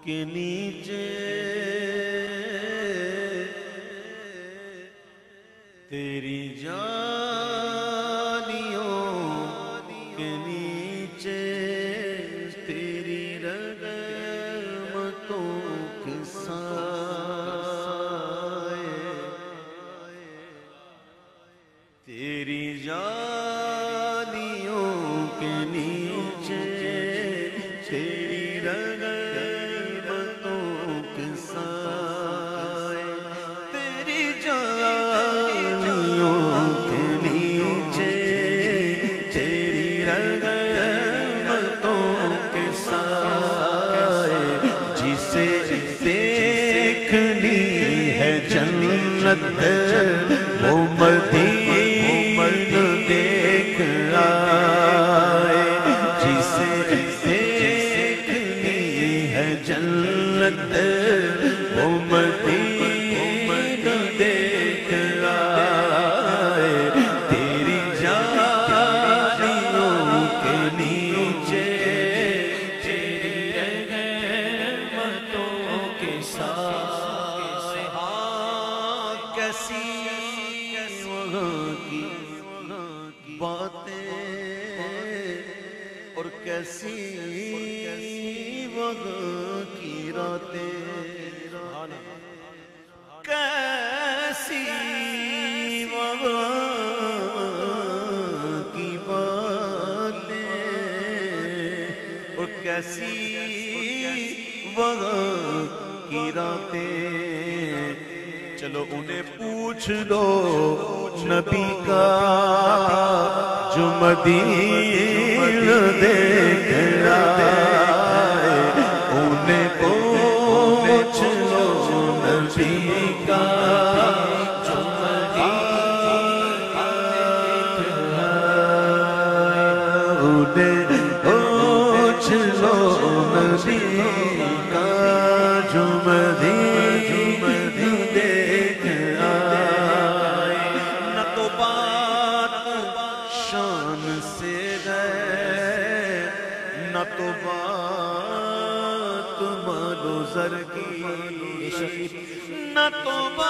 کے نیچے تیری جانیوں کے نیچے تیری رحمتوں کے سائے تیری جانیوں کے نیچے تیری رحمتوں کے سائے تیری جانیوں کے نیچے تیری رحمتوں کے سائے جسے دیکھنی ہے جنت وہ مدینہ دیکھ آئے جسے دیکھنی ہے جنت وہ مدینہ دیکھ آئے تیری جانیوں کے نیچے تیری رحمتوں کے سائے کیسی وہاں کی باتیں اور کیسی وہاں کی راتیں کیسی وہاں کی باتیں اور کیسی وہاں کی راتیں چلو انہیں پوچھ لو نبی کا جو مدینہ دیکھ آئے انہیں پوچھ لو نبی کا جو مدینہ دیکھ آئے انہیں پوچھ لو نبی کا جو مدینہ دیکھ آئے نہ تو بات شان سے ہے نہ تو بات مال و زر کی نہ تو بات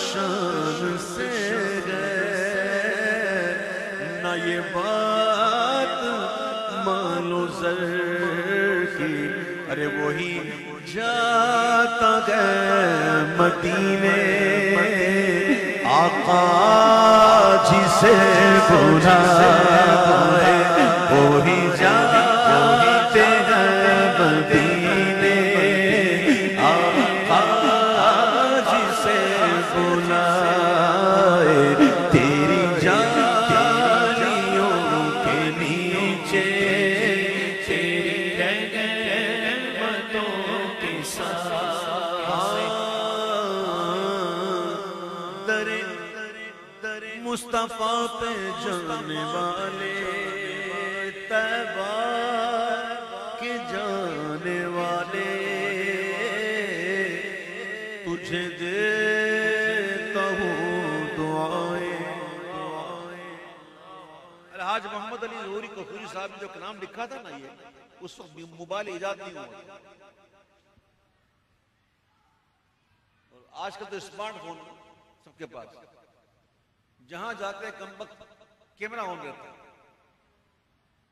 شان سے ہے نہ یہ بات مال و زر کی ارے وہی جاتا گئے مدینے آقا جسے بلائے وہی جاتے ہیں مدینے آقا جسے بلائے تیری جانیوں کے نیچے تیری رحمتوں کے سائے در مصطفیٰ پہ جانے والے طیبہ کے جانے والے تجھے دیتا ہوں دعائیں الحاج محمد علی ظہوری کفوری صاحب نے جو کلام لکھا تھا نا یہ اس وقت موبائل ایجاد نہیں ہوا اور آج کل تو اسمارٹ فون سب کے پاس جہاں جاتے ہیں کم وقت کیمرہ آن رہتا ہے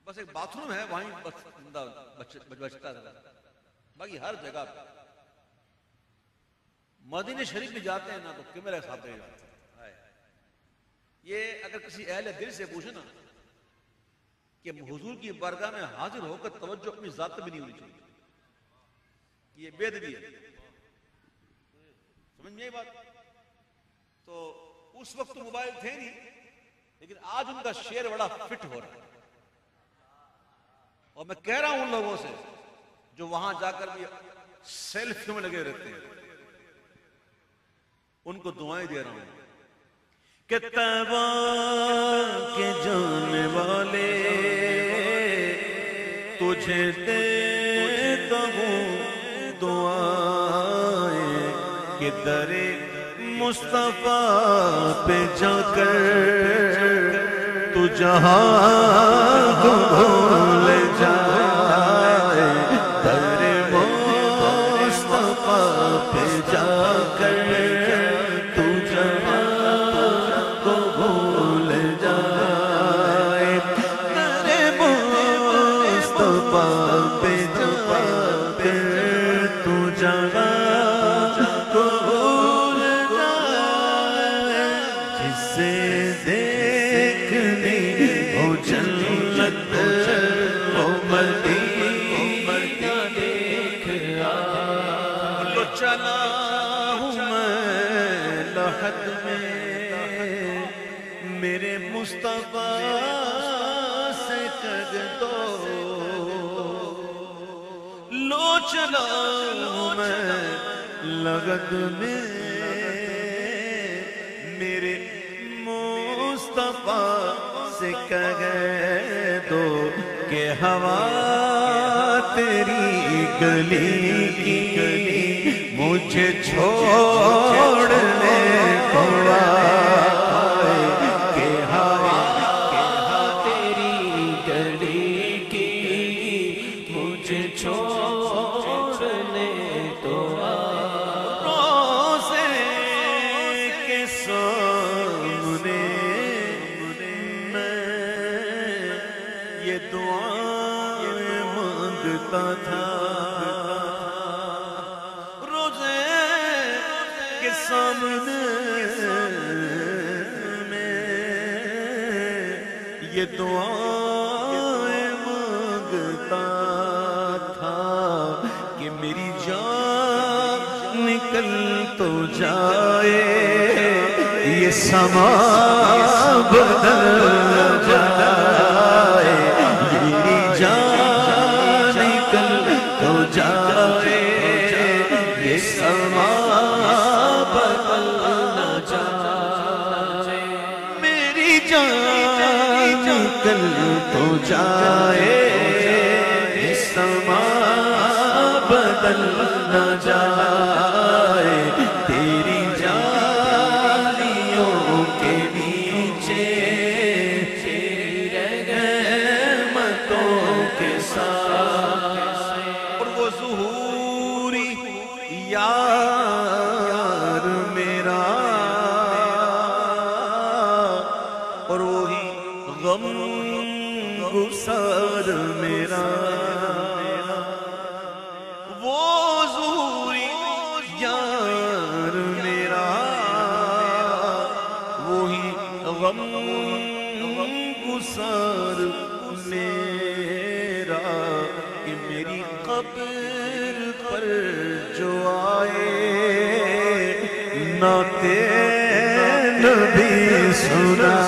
بس ایک باتھ روم ہے وہیں بچتا رہتا باقی ہر جگہ پہ مدینہ شریف میں جاتے ہیں نا تو کیمرہ ساتھ رہے جاتے ہیں یہ اگر کسی اہل دل سے پوچھے نا کہ حضور کی بارگاہ میں حاضر ہو کر توجہ اپنی ذات بھی نہیں ہونی چاہیے یہ بے ادبی ہے سمجھ میں یہ بات تو اس وقت تو موبائل تھے نہیں لیکن آج ان کا شعر بڑا فٹ ہو رہا ہے اور میں کہہ رہا ہوں ان لوگوں سے جو وہاں جا کر بھی سیلفیوں میں لگے رہتے ہیں ان کو دعائیں دے رہا ہوں کہ طیبہ کے جانے والے تجھے دیتا ہوں دعائیں کہ در مصطفیٰ پہ جا کر تو جہاں بھول جائے مصطفیٰ پہ جا کر تو جہاں کو بھول جائے، جسے دیکھنی ہو جنت وہ مدینہ دیکھ آئے۔ لو چلا ہوں میں لحد میں میرے مصطفیٰ سے کہہ دو، لو چلا ہوں میں لحد میں میرے مصطفیٰ سے کہہ دو کہ ہوا تیری گلی کی مجھے چھوڑنے کو آئے، کہ ہوا تیری گلی کی مجھے چھوڑنے تو آئے۔ روزے کے سامنے میں یہ دعائیں مانگتا تھا، سامنے میں یہ دعائیں مانگتا تھا کہ میری جان نکل تو جائے، یہ سما بدل جائے، میری جان نکل تو جائے، یہ سما نکل تو جائے، سما بدل نہ جائے، تیری جالیوں کے نیچے رحمتوں کے ساتھ۔ اور وہ ظہوری یار میرا، اور وہی غم گسار میرا، وہ ظہوری یار میرا، وہی غم گسار میرا، کہ میری قبر پر جو آئے نعت نبی سنا